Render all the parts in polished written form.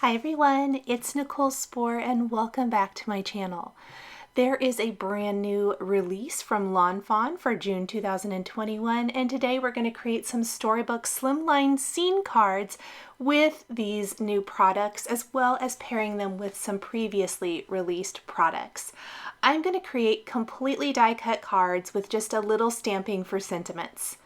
Hi everyone, it's Nicole Spohr and welcome back to my channel. There is a brand new release from Fawn for June 2021, and today we're going to create some Storybook Slimline scene cards with these new products, as well as pairing them with some previously released products. I'm going to create completely die-cut cards with just a little stamping for sentiments.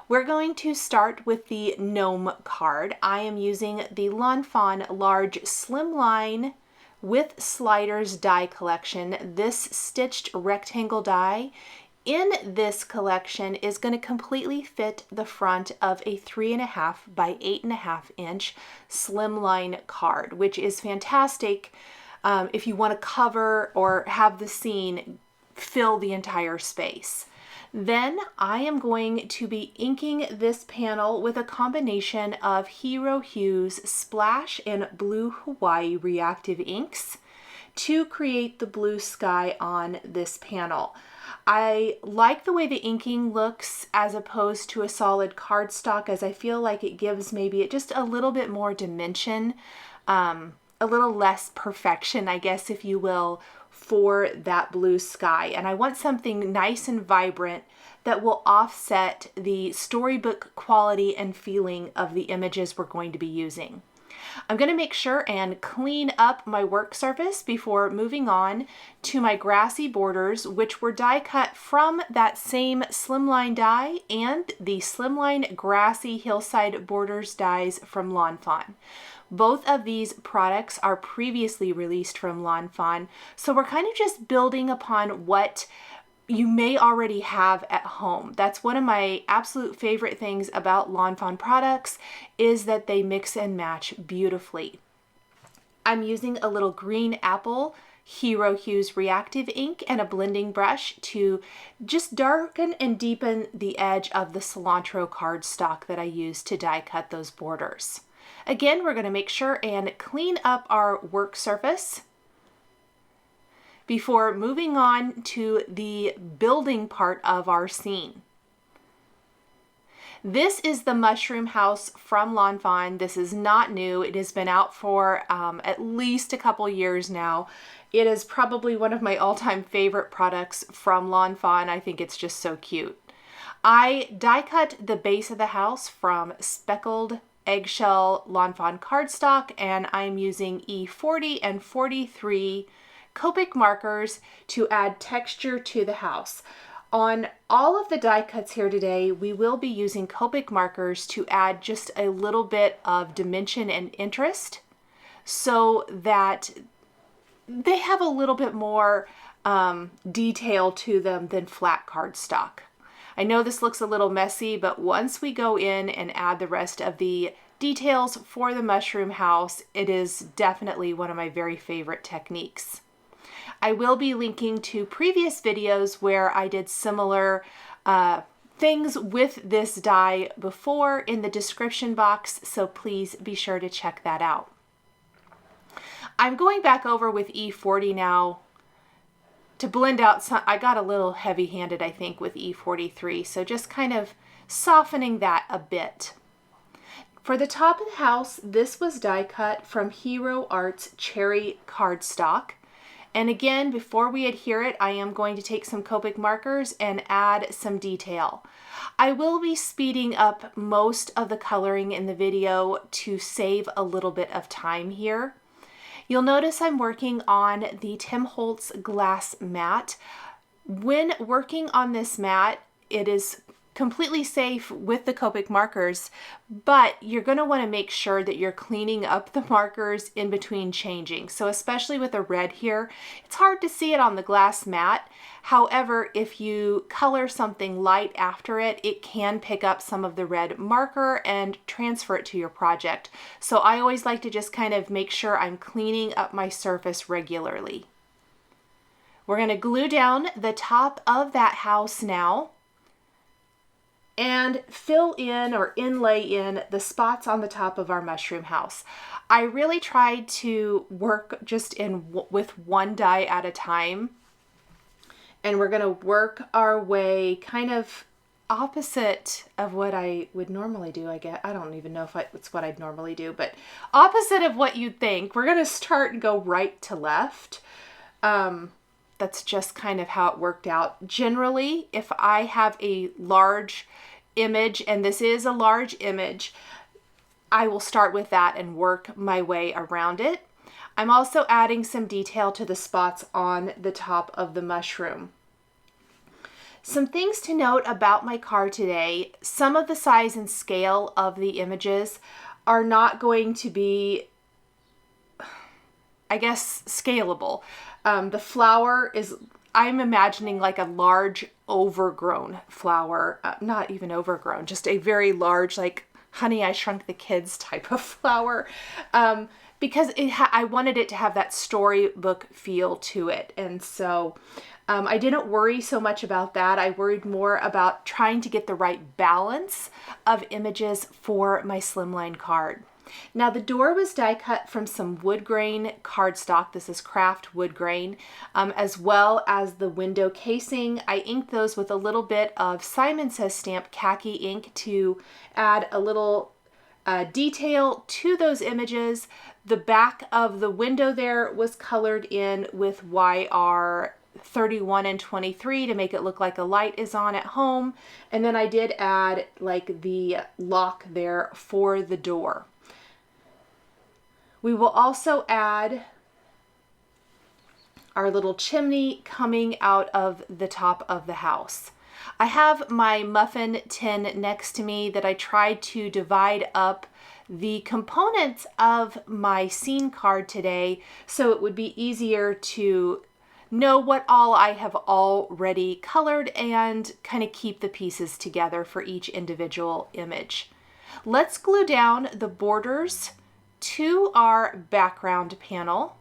We're going to start with the Gnome card. I am using the Fawn Large Slimline with Sliders die collection. This stitched rectangle die in this collection is going to completely fit the front of a 3.5 by 8.5 inch slimline card, which is fantastic if you want to cover or have the scene fill the entire space. Then I am going to be inking this panel with a combination of Hero Hues Splash and Blue Hawaii Reactive inks to create the blue sky on this panel. I like the way the inking looks as opposed to a solid cardstock, as I feel like it gives maybe just a little bit more dimension, a little less perfection, I guess, if you will, for that blue sky. And I want something nice and vibrant that will offset the storybook quality and feeling of the images we're going to be using. I'm going to make sure and clean up my work surface before moving on to my grassy borders, which were die cut from that same slimline die and the slimline grassy hillside borders dies from Fawn. Both of these products are previously released from Fawn, so we're kind of just building upon what you may already have at home. That's one of my absolute favorite things about Fawn products, is that they mix and match beautifully. I'm using a little green apple Hero Hues Reactive ink and a blending brush to just darken and deepen the edge of the cilantro cardstock that I use to die cut those borders. Again, we're going to make sure and clean up our work surface before moving on to the building part of our scene. This is the mushroom house from Fawn. This is not new. It has been out for at least a couple years now. It is probably one of my all-time favorite products from Fawn. I think it's just so cute. I die cut the base of the house from speckled eggshell Fawn cardstock, and I'm using E40 and 43 Copic markers to add texture to the house. On all of the die cuts here today, we will be using Copic markers to add just a little bit of dimension and interest so that they have a little bit more detail to them than flat cardstock. I know this looks a little messy, but once we go in and add the rest of the details for the mushroom house, it is definitely one of my very favorite techniques. I will be linking to previous videos where I did similar things with this die before in the description box, so please be sure to check that out. I'm going back over with E40 now to blend out some. I got a little heavy-handed, I think, with E43, so just kind of softening that a bit. For the top of the house, this was die cut from Hero Art's Cherry cardstock. And again, before we adhere it, I am going to take some Copic markers and add some detail. I will be speeding up most of the coloring in the video to save a little bit of time here. You'll notice I'm working on the Tim Holtz glass mat. When working on this mat, it is completely safe with the Copic markers, but you're going to want to make sure that you're cleaning up the markers in between changing. So especially with the red here, it's hard to see it on the glass mat. However, if you color something light after it, it can pick up some of the red marker and transfer it to your project. So I always like to just kind of make sure I'm cleaning up my surface regularly. We're going to glue down the top of that house now and fill in or inlay in the spots on the top of our mushroom house. I really tried to work just with one die at a time, and we're going to work our way kind of opposite of what I would normally do, I guess. I don't even know if it's what I'd normally do, but opposite of what you'd think. We're going to start and go right to left. That's just kind of how it worked out. Generally, if I have a large image, and this is a large image, I will start with that and work my way around it. I'm also adding some detail to the spots on the top of the mushroom. Some things to note about my card today: some of the size and scale of the images are not going to be, I guess, scalable. The flower is, I'm imagining like a large overgrown flower, not even overgrown, just a very large, like Honey, I Shrunk the Kids type of flower, because I wanted it to have that storybook feel to it. And so I didn't worry so much about that. I worried more about trying to get the right balance of images for my slimline card. Now, the door was die cut from some wood grain cardstock. This is craft wood grain, as well as the window casing. I inked those with a little bit of Simon Says Stamp khaki ink to add a little detail to those images. The back of the window there was colored in with YR 31 and 23 to make it look like a light is on at home. And then I did add like the lock there for the door. We will also add our little chimney coming out of the top of the house. I have my muffin tin next to me that I tried to divide up the components of my scene card today so it would be easier to know what all I have already colored and kind of keep the pieces together for each individual image. Let's glue down the borders to our background panel.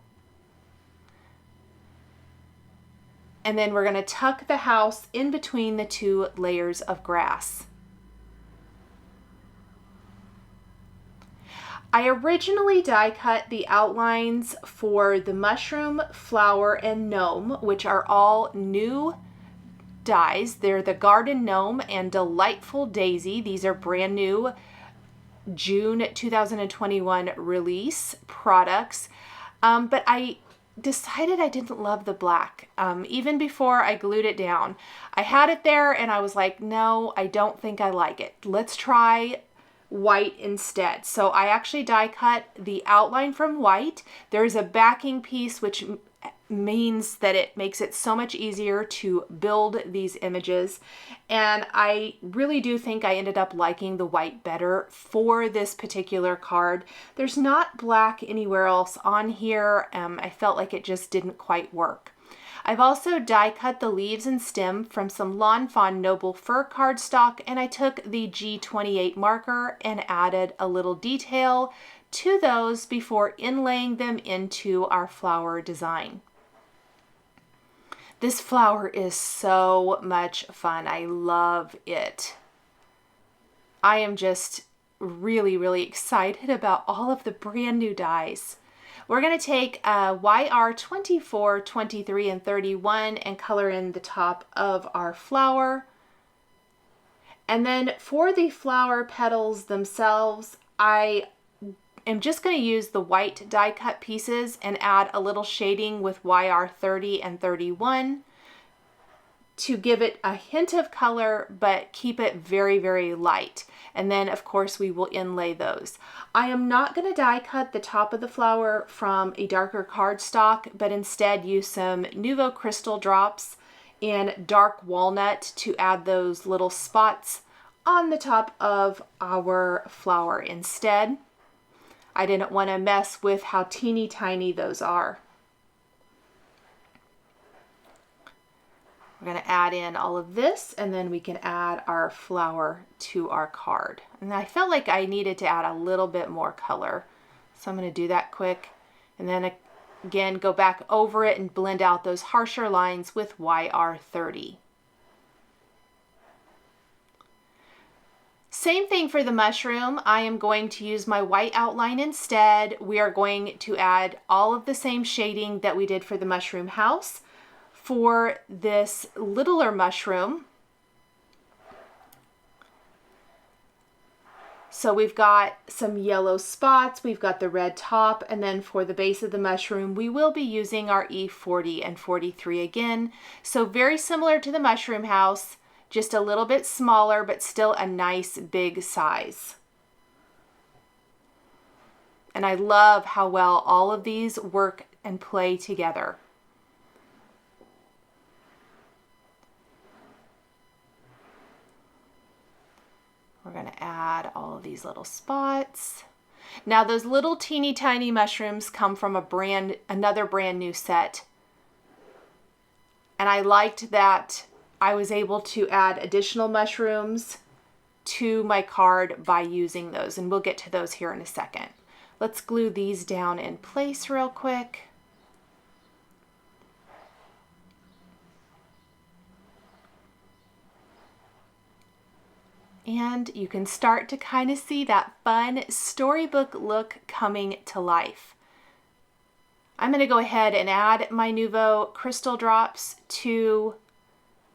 And then we're going to tuck the house in between the two layers of grass. I originally die cut the outlines for the mushroom, flower, and gnome, which are all new dies. They're the Garden Gnome and Delightful Daisy. These are brand new June 2021 release products. But I decided I didn't love the black. Even before I glued it down, I had it there and I was like, no, I don't think I like it. Let's try white instead. So I actually die cut the outline from white. There's a backing piece, which means that it makes it so much easier to build these images. And I really do think I ended up liking the white better for this particular card. There's not black anywhere else on here. I felt like it just didn't quite work. I've also die cut the leaves and stem from some Lawn Fawn Noble Fur cardstock, and I took the G28 marker and added a little detail to those before inlaying them into our flower design. This flower is so much fun. I love it. I am just really, really excited about all of the brand new dies. We're going to take YR 24, 23, and 31 and color in the top of our flower. And then for the flower petals themselves, I am just going to use the white die cut pieces and add a little shading with YR 30 and 31 to give it a hint of color, but keep it very, very light. And then of course we will inlay those. I am not going to die cut the top of the flower from a darker cardstock, but instead use some Nouveau Crystal drops in dark walnut to add those little spots on the top of our flower instead. I didn't want to mess with how teeny tiny those are. We're going to add in all of this, and then we can add our flower to our card. And I felt like I needed to add a little bit more color, so I'm going to do that quick. And then again, go back over it and blend out those harsher lines with YR 30. Same thing for the mushroom. I am going to use my white outline instead. We are going to add all of the same shading that we did for the mushroom house. For this littler mushroom, So we've got some yellow spots, we've got the red top, and then for the base of the mushroom, we will be using our E40 and 43 again. So very similar to the mushroom house, just a little bit smaller, but still a nice big size. And I love how well all of these work and play together. We're going to add all of these little spots. Now those little teeny tiny mushrooms come from another brand new set. And I liked that I was able to add additional mushrooms to my card by using those. And we'll get to those here in a second. Let's glue these down in place real quick. And you can start to kind of see that fun storybook look coming to life. I'm going to go ahead and add my Nouveau crystal drops to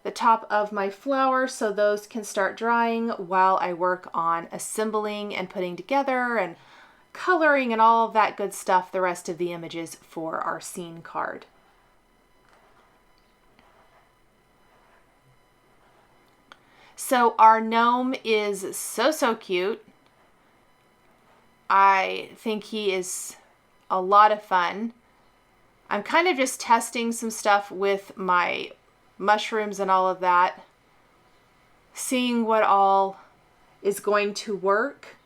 the top of my flower so those can start drying while I work on assembling and putting together and coloring and all of that good stuff, the rest of the images for our scene card. So our gnome is so cute. I think he is a lot of fun. I'm kind of just testing some stuff with my mushrooms and all of that, seeing what all is going to work.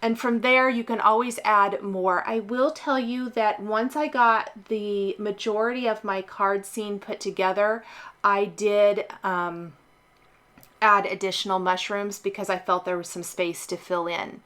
And from there, you can always add more. I will tell you that once I got the majority of my card scene put together, I did add additional mushrooms because I felt there was some space to fill in.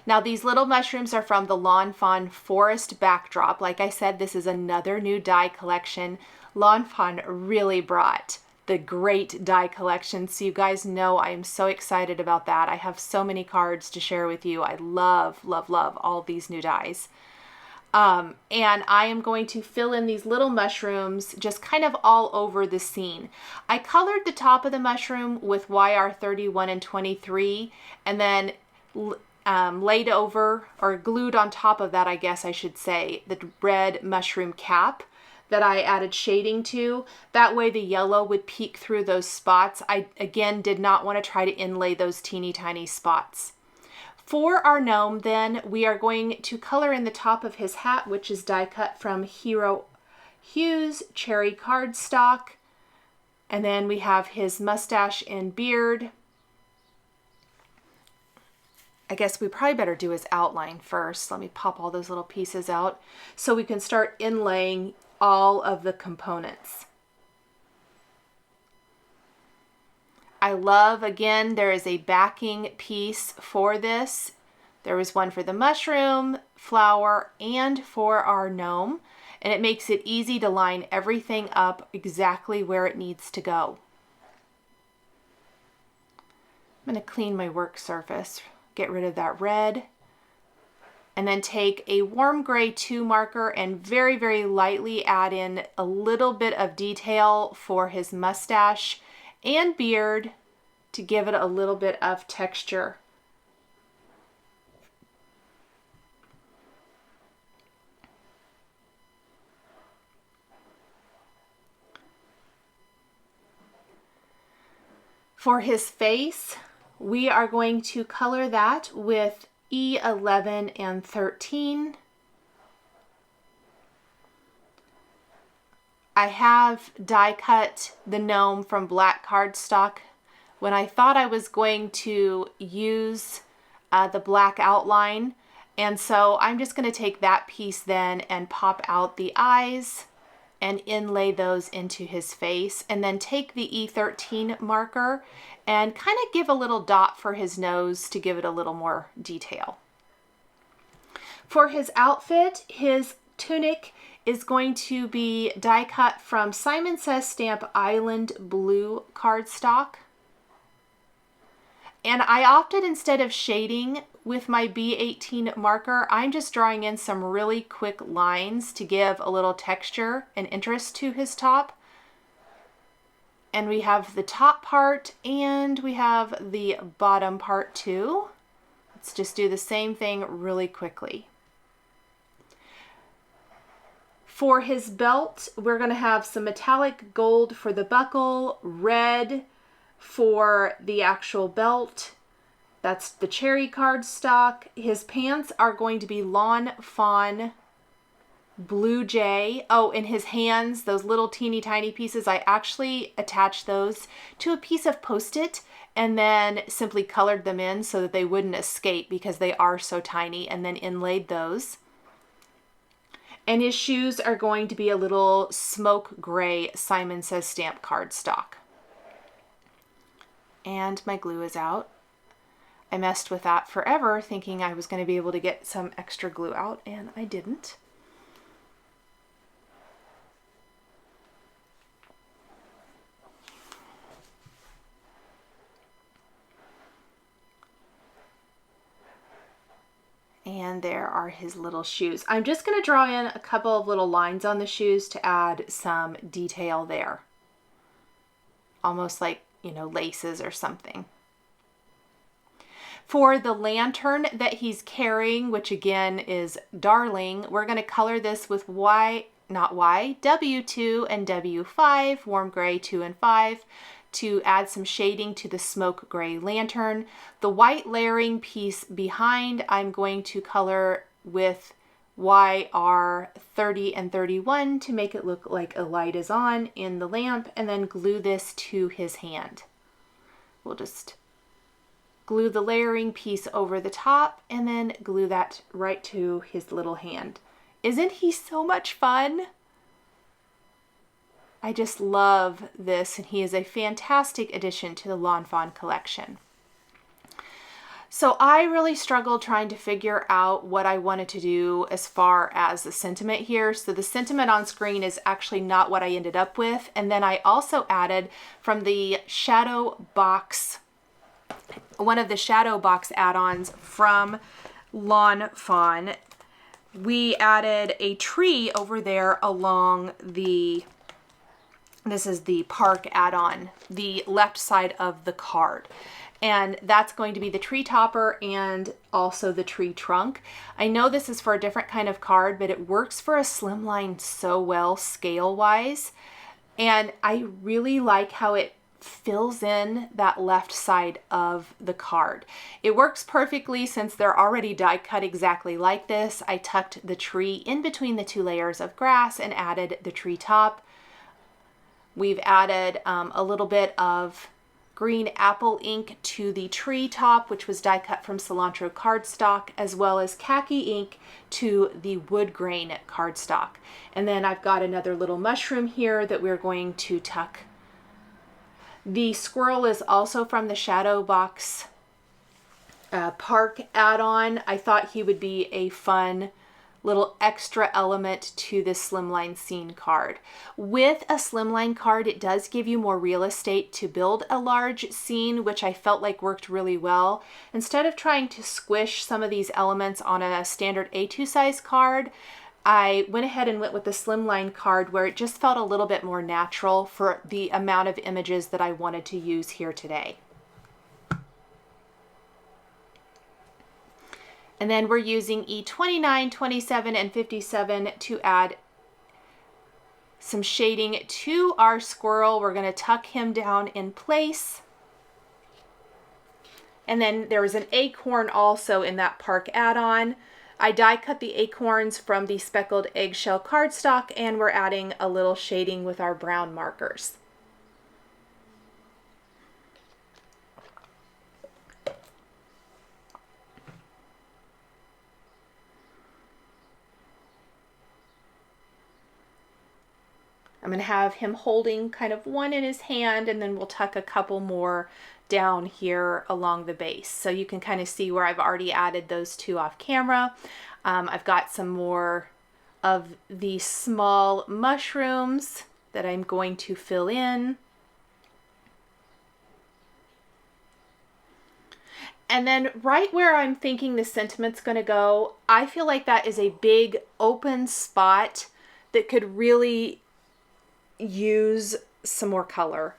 Now these little mushrooms are from the Lawn Fawn Forest Backdrop. Like I said, this is another new die collection. Lawn Fawn really brought the great die collection, so you guys know I am so excited about that. I have so many cards to share with you. I love all these new dies. And I am going to fill in these little mushrooms just kind of all over the scene. I colored the top of the mushroom with YR31 and 23 and then laid over or glued on top of that, I guess I should say, the red mushroom cap that I added shading to. That way the yellow would peek through those spots. I, again, did not want to try to inlay those teeny tiny spots. For our gnome, then, we are going to color in the top of his hat, which is die cut from Hero Hues Cherry cardstock. And then we have his mustache and beard. I guess we probably better do his outline first. Let me pop all those little pieces out so we can start inlaying all of the components. I love, again, there is a backing piece for this. There was one for the mushroom, flower, and for our gnome. And it makes it easy to line everything up exactly where it needs to go. I'm going to clean my work surface, get rid of that red, and then take a warm gray 2 marker and very lightly add in a little bit of detail for his mustache and beard to give it a little bit of texture. For his face, we are going to color that with E11 and 13. I have die cut the gnome from black cardstock when I thought I was going to use the black outline. And so I'm just going to take that piece then and pop out the eyes and inlay those into his face, and then take the E13 marker and kind of give a little dot for his nose to give it a little more detail. For his outfit, his tunic is going to be die cut from Simon Says Stamp Island Blue cardstock. And I opted, instead of shading with my B18 marker, I'm just drawing in some really quick lines to give a little texture and interest to his top. And we have the top part and we have the bottom part too. Let's just do the same thing really quickly. For his belt, we're going to have some metallic gold for the buckle, red for the actual belt. That's the cherry cardstock. His pants are going to be Lawn Fawn Blue Jay. Oh, and his hands, those little teeny tiny pieces, I actually attached those to a piece of Post-it and then simply colored them in so that they wouldn't escape because they are so tiny, and then inlaid those. And his shoes are going to be a little smoke gray Simon Says stamp cardstock. And my glue is out. I messed with that forever thinking I was going to be able to get some extra glue out, and I didn't. And there are his little shoes. I'm just going to draw in a couple of little lines on the shoes to add some detail there. Almost like, you know, laces or something. For the lantern that he's carrying, which again is Darling, we're going to color this with W2 and W5, warm gray 2 and 5, to add some shading to the smoke gray lantern. The white layering piece behind, I'm going to color with YR 30 and 31 to make it look like a light is on in the lamp, and then glue this to his hand. We'll just glue the layering piece over the top and then glue that right to his little hand. Isn't he so much fun? I just love this, and he is a fantastic addition to the Lawn Fawn collection. So I really struggled trying to figure out what I wanted to do as far as the sentiment here. So the sentiment on screen is actually not what I ended up with. And then I also added from the shadow box, one of the shadow box add-ons from Lawn Fawn, we added a tree over there along the, this is the park add-on, the left side of the card. And that's going to be the tree topper and also the tree trunk. I know this is for a different kind of card, but it works for a slimline so well scale-wise. And I really like how it fills in that left side of the card. It works perfectly since they're already die cut exactly like this. I tucked the tree in between the two layers of grass and added the tree top. We've added a little bit of green apple ink to the tree top, which was die cut from cilantro cardstock, as well as khaki ink to the wood grain cardstock. And then I've got another little mushroom here that we're going to tuck. The squirrel is also from the shadow box park add-on. I thought he would be a fun little extra element to this slimline scene card. With a slimline card, it does give you more real estate to build a large scene, which I felt like worked really well. Instead of trying to squish some of these elements on a standard A2 size card, I went ahead and went with the slimline card where it just felt a little bit more natural for the amount of images that I wanted to use here today. And then we're using E29, 27, and 57 to add some shading to our squirrel. We're going to tuck him down in place. And then there was an acorn also in that park add-on. I die cut the acorns from the speckled eggshell cardstock, and we're adding a little shading with our brown markers. I'm going to have him holding kind of one in his hand, and then we'll tuck a couple more down here along the base. So you can kind of see where I've already added those two off camera. I've got some more of the small mushrooms that I'm going to fill in. And then right where I'm thinking the sentiment's going to go, I feel like that is a big open spot that could really use some more color.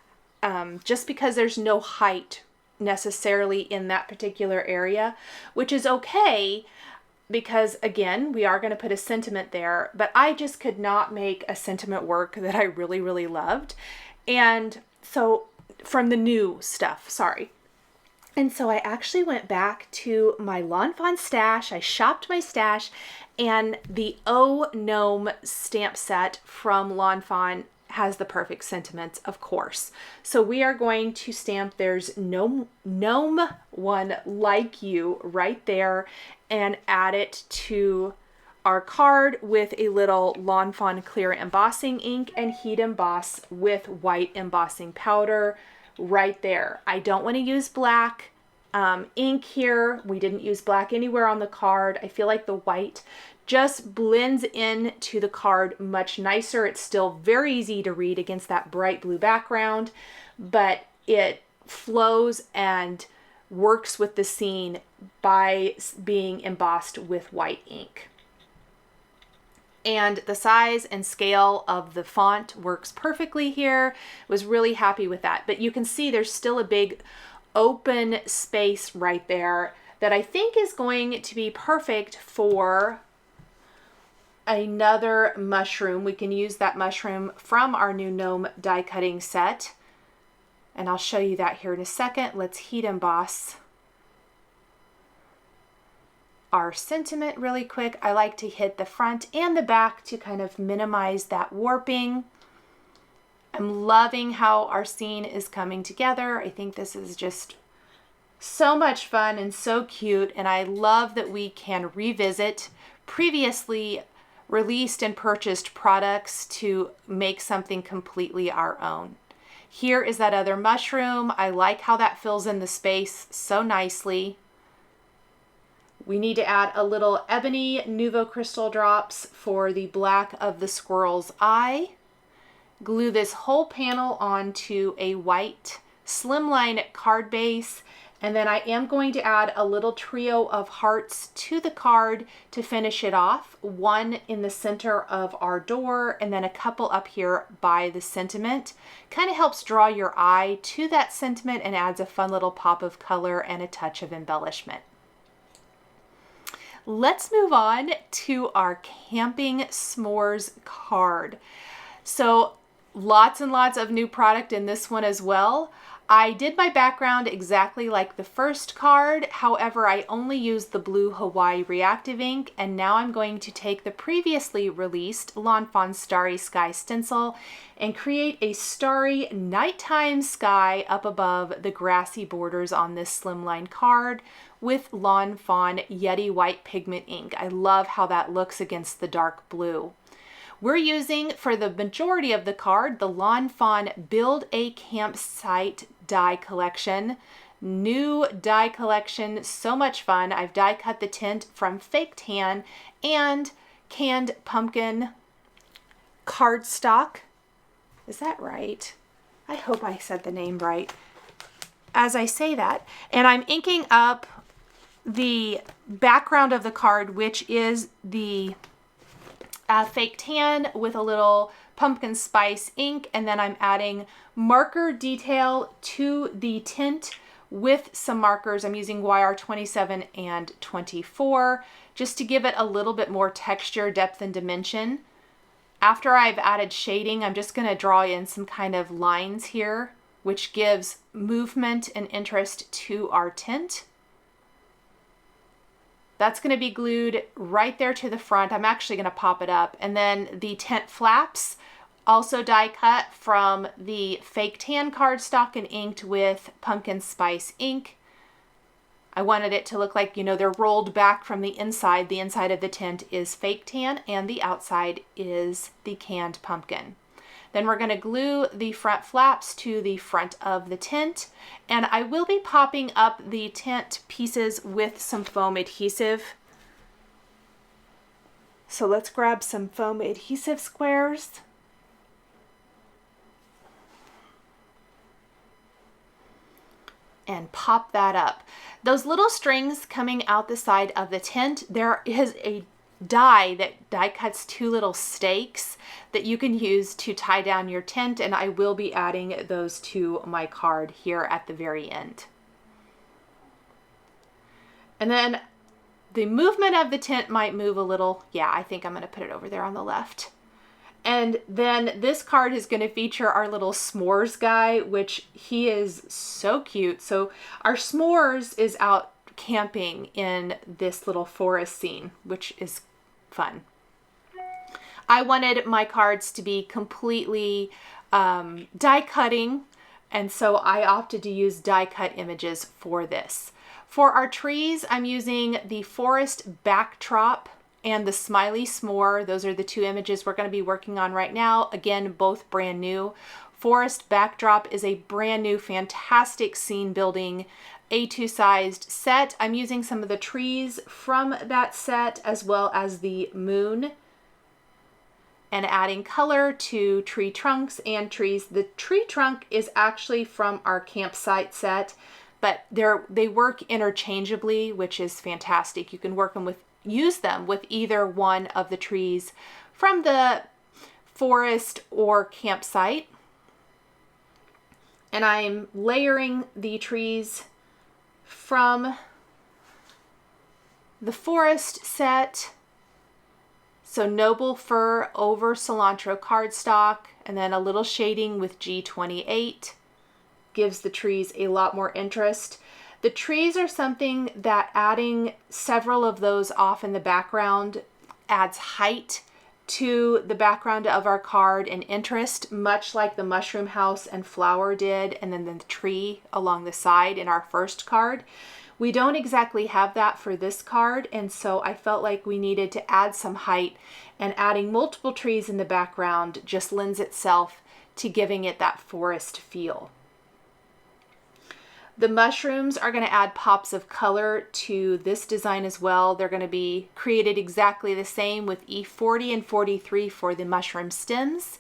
Just because there's no height necessarily in that particular area, which is okay because again, we are going to put a sentiment there, but I just could not make a sentiment work that I really, really loved. And so from the new stuff, sorry. And so I actually went back to my Lawn Fawn stash. I shopped my stash, and the Gnome stamp set from Lawn Fawn has the perfect sentiments, of course. So we are going to stamp There's Gnome One Like You right there and add it to our card with a little Lawn Fawn clear embossing ink and heat emboss with white embossing powder right there. I don't want to use black ink here. We didn't use black anywhere on the card. I feel like the white just blends in to the card much nicer. It's still very easy to read against that bright blue background, but it flows and works with the scene by being embossed with white ink. And the size and scale of the font works perfectly here. Was really happy with that. But you can see there's still a big open space right there that I think is going to be perfect for another mushroom. We can use that mushroom from our new Gnome die cutting set. And I'll show you that here in a second. Let's heat emboss our sentiment really quick. I like to hit the front and the back to kind of minimize that warping. I'm loving how our scene is coming together. I think this is just so much fun and so cute, and I love that we can revisit previously released and purchased products to make something completely our own. Here is that other mushroom. I like how that fills in the space so nicely. We need to add a little ebony Nuvo crystal drops for the black of the squirrel's eye. Glue this whole panel onto a white slimline card base, and then I am going to add a little trio of hearts to the card to finish it off. One in the center of our door, and then a couple up here by the sentiment. Kind of helps draw your eye to that sentiment and adds a fun little pop of color and a touch of embellishment. Let's move on to our Camping S'mores card. So lots and lots of new product in this one as well. I did my background exactly like the first card. However, I only used the blue Hawaii Reactive ink, and now I'm going to take the previously released Lawn Fawn Starry Sky Stencil and create a starry nighttime sky up above the grassy borders on this slimline card with Lawn Fawn Yeti White Pigment ink. I love how that looks against the dark blue. We're using, for the majority of the card, the Lawn Fawn Build a Campsite die collection. New die collection, so much fun. I've die cut the tint from fake tan and canned pumpkin cardstock. Is that right? I hope I said the name right as I say that. And I'm inking up the background of the card, which is the fake tan with a little pumpkin spice ink, and then I'm adding marker detail to the tint with some markers. I'm using YR 27 and 24 just to give it a little bit more texture, depth, and dimension. After I've added shading, I'm just going to draw in some kind of lines here, which gives movement and interest to our tint. That's going to be glued right there to the front. I'm actually going to pop it up. And then the tent flaps, also die cut from the fake tan cardstock and inked with pumpkin spice ink. I wanted it to look like, you know, they're rolled back from the inside. The inside of the tent is fake tan and the outside is the canned pumpkin. Then we're going to glue the front flaps to the front of the tent, and I will be popping up the tent pieces with some foam adhesive. So let's grab some foam adhesive squares. And pop that up. Those little strings coming out the side of the tent, there is a die that die cuts two little stakes that you can use to tie down your tent, and I will be adding those to my card here at the very end. And then the movement of the tent might move a little. Yeah, I think I'm going to put it over there on the left. And then this card is going to feature our little s'mores guy, which he is so cute. So our s'mores is out camping in this little forest scene, which is fun. I wanted my cards to be completely die cutting, and so I opted to use die cut images for this. For our trees, I'm using the forest backdrop and the Smiley S'more. Those are the two images we're going to be working on right now. Again, both brand new. Forest backdrop is a brand new, fantastic scene building A2 sized set. I'm using some of the trees from that set as well as the moon and adding color to tree trunks and trees. The tree trunk is actually from our campsite set, but they work interchangeably, which is fantastic. You can use them with either one of the trees from the forest or campsite. And I'm layering the trees from the forest set. So noble fir over cilantro cardstock, and then a little shading with G28 gives the trees a lot more interest. The trees are something that adding several of those off in the background adds height to the background of our card and interest, much like the mushroom house and flower did, and then the tree along the side in our first card. We don't exactly have that for this card, and so I felt like we needed to add some height, and adding multiple trees in the background just lends itself to giving it that forest feel. The mushrooms are going to add pops of color to this design as well. They're going to be created exactly the same with E40 and 43 for the mushroom stems,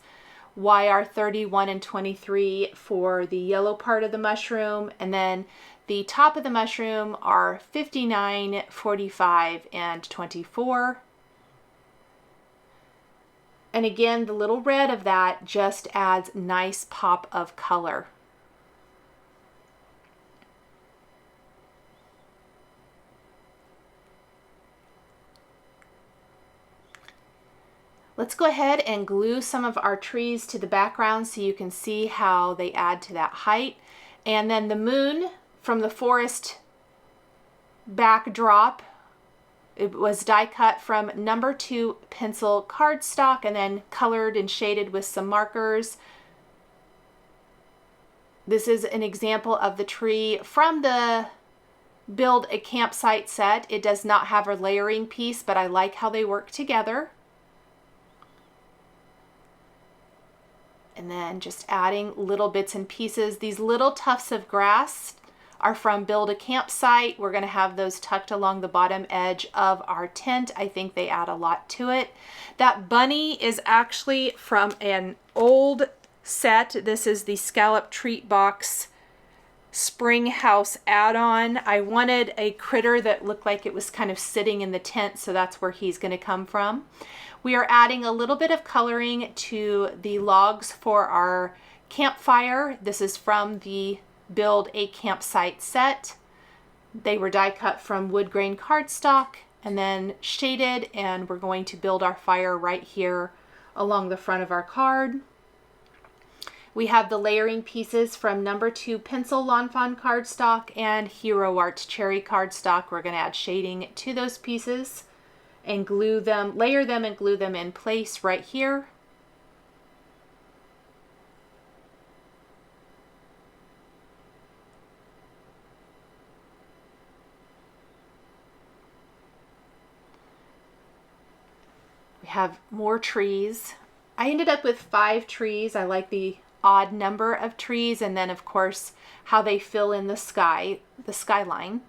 YR 31 and 23 for the yellow part of the mushroom, and then the top of the mushroom are 59, 45, and 24. And again, the little red of that just adds nice pop of color. Let's go ahead and glue some of our trees to the background so you can see how they add to that height. And then the moon from the forest backdrop, it was die cut from number 2 pencil cardstock and then colored and shaded with some markers. This is an example of the tree from the Build a Campsite set. It does not have a layering piece, but I like how they work together. And then just adding little bits and pieces. These little tufts of grass are from Build a Campsite. We're going to have those tucked along the bottom edge of our tent. I think they add a lot to it. That bunny is actually from an old set. This is the Scallop Treat Box Spring House add-on. I wanted a critter that looked like it was kind of sitting in the tent, so that's where he's going to come from. We are adding a little bit of coloring to the logs for our campfire. This is from the Build a Campsite set. They were die cut from wood grain cardstock and then shaded, and we're going to build our fire right here along the front of our card. We have the layering pieces from number 2 pencil Lawn Fawn cardstock and Hero Art cherry cardstock. We're going to add shading to those pieces and glue them, layer them and glue them in place right here. We have more trees. I ended up with 5 trees. I like the odd number of trees, and then of course how they fill in the sky, the skyline.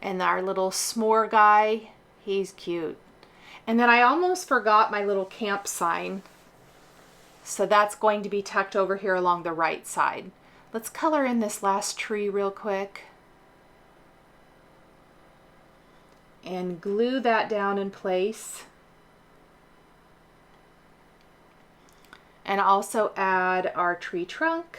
And our little s'more guy, he's cute. And then I almost forgot my little camp sign. So that's going to be tucked over here along the right side. Let's color in this last tree real quick. And glue that down in place. and also add our tree trunk.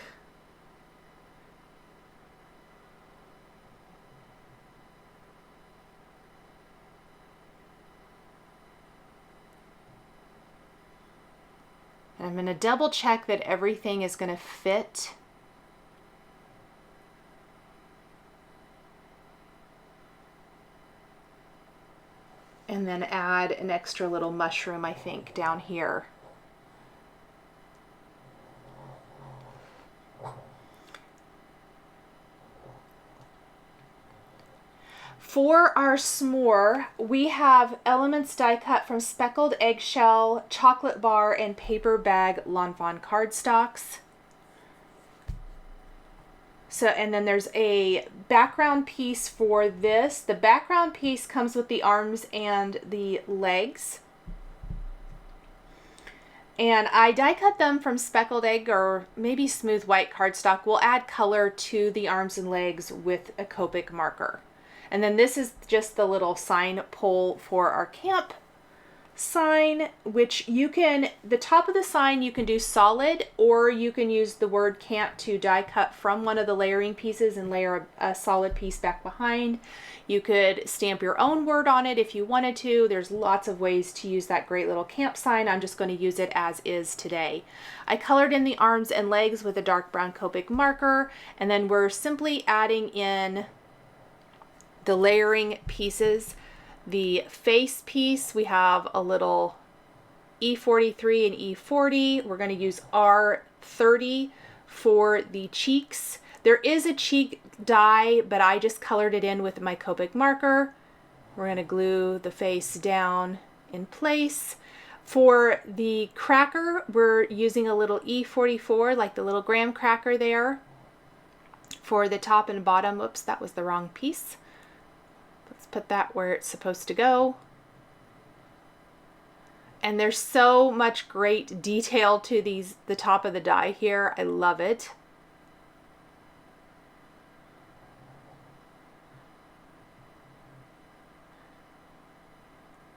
And I'm going to double check that everything is going to fit. And then add an extra little mushroom, I think, down here. For our s'more, we have elements die cut from speckled eggshell, chocolate bar, and paper bag Lawn Fawn cardstocks. So, and then there's a background piece for this. The background piece comes with the arms and the legs. And I die cut them from speckled egg or maybe smooth white cardstock. We'll add color to the arms and legs with a Copic marker. And then this is just the little sign pole for our camp sign, which you can, the top of the sign you can do solid, or you can use the word camp to die cut from one of the layering pieces and layer a solid piece back behind. You could stamp your own word on it if you wanted to. There's lots of ways to use that great little camp sign. I'm just going to use it as is today. I colored in the arms and legs with a dark brown Copic marker, and then we're simply adding in the layering pieces. The face piece, we have a little E43 and E40. We're going to use R30 for the cheeks. There is a cheek die, but I just colored it in with my Copic marker. We're going to glue the face down in place. For the cracker, we're using a little E44, like the little graham cracker there. For the top and bottom, oops, that was the wrong piece. Let's put that where it's supposed to go. And there's so much great detail to the top of the die here. I love it.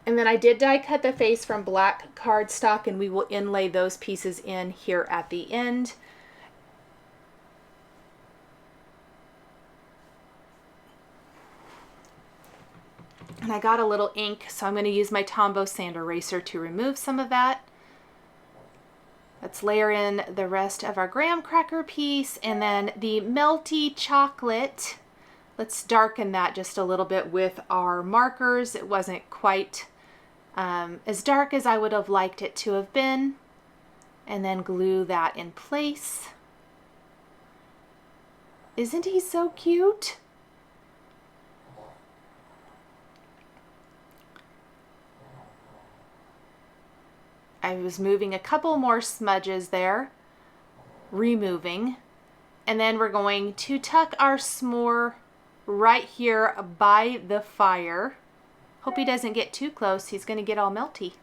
And then I did die cut the face from black cardstock, and we will inlay those pieces in here at the end. And I got a little ink, so I'm going to use my Tombow sand eraser to remove some of that. Let's layer in the rest of our graham cracker piece, and then the melty chocolate. Let's darken that just a little bit with our markers. It wasn't quite as dark as I would have liked it to have been. And then glue that in place. Isn't he so cute? I was moving a couple more smudges there, removing, and then we're going to tuck our s'more right here by the fire. Hope he doesn't get too close. He's going to get all melty.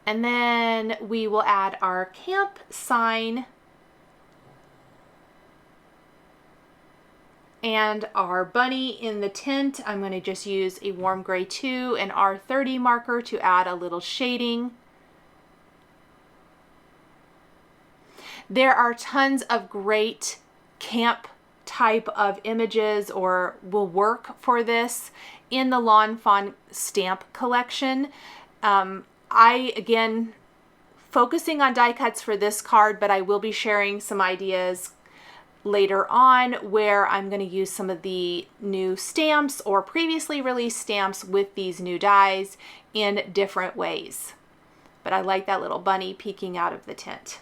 And then we will add our camp sign and our bunny in the tent. I'm going to just use a warm gray 2 and R30 marker to add a little shading. There are tons of great camp type of images or will work for this in the Lawn Fawn stamp collection. Again, focusing on die cuts for this card, but I will be sharing some ideas later on where I'm going to use some of the new stamps or previously released stamps with these new dies in different ways. But I like that little bunny peeking out of the tent.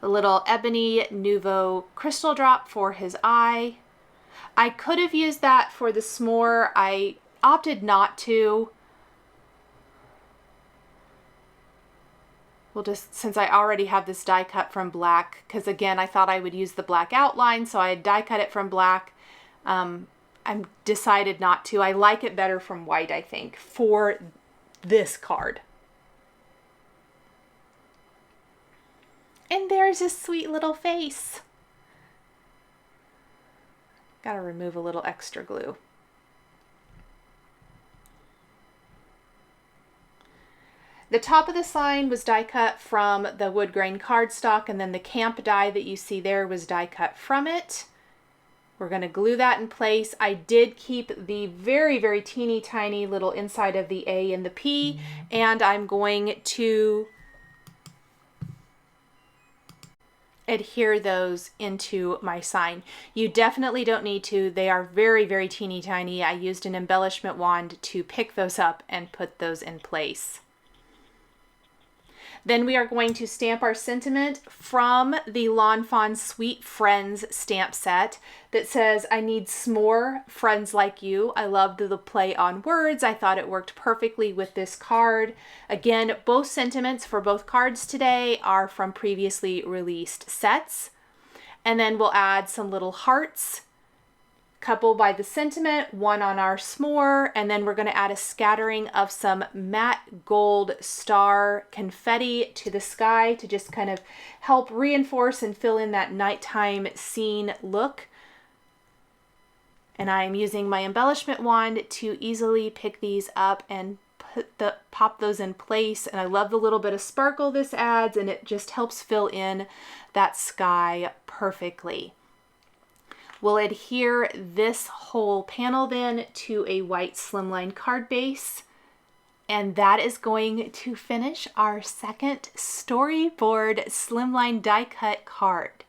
A little ebony Nouveau crystal drop for his eye. I could have used that for the s'more. I opted not to. Well, just since I already have this die cut from black, because again, I thought I would use the black outline, so I die cut it from black. I decided not to. I like it better from white, I think, for this card. And there's his sweet little face. Gotta remove a little extra glue. The top of the sign was die cut from the wood grain cardstock, and then the camp die that you see there was die cut from it. We're going to glue that in place. I did keep the very, very teeny tiny little inside of the A and the P, and I'm going to adhere those into my sign. You definitely don't need to. They are very, very teeny tiny. I used an embellishment wand to pick those up and put those in place. Then we are going to stamp our sentiment from the Lawn Fawn Sweet Friends stamp set that says, I need s'more friends like you. I loved the play on words. I thought it worked perfectly with this card. Again, both sentiments for both cards today are from previously released sets. And then we'll add some little hearts, couple by the sentiment, one on our s'more, and then we're going to add a scattering of some matte gold star confetti to the sky to just kind of help reinforce and fill in that nighttime scene look. And I'm using my embellishment wand to easily pick these up and pop those in place. And I love the little bit of sparkle this adds, and it just helps fill in that sky perfectly. We'll adhere this whole panel then to a white slimline card base, and that is going to finish our second Storyboard Slimline die cut card.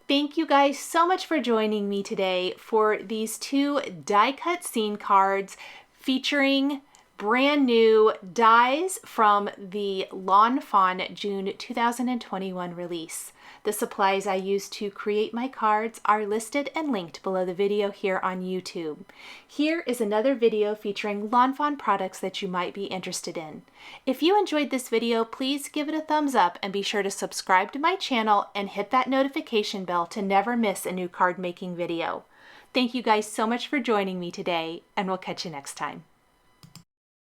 Thank you guys so much for joining me today for these two die cut scene cards featuring brand new dies from the Lawn Fawn June 2021 release. The supplies I used to create my cards are listed and linked below the video here on YouTube. Here is another video featuring Lawn Fawn products that you might be interested in. If you enjoyed this video, please give it a thumbs up and be sure to subscribe to my channel and hit that notification bell to never miss a new card making video. Thank you guys so much for joining me today, and we'll catch you next time.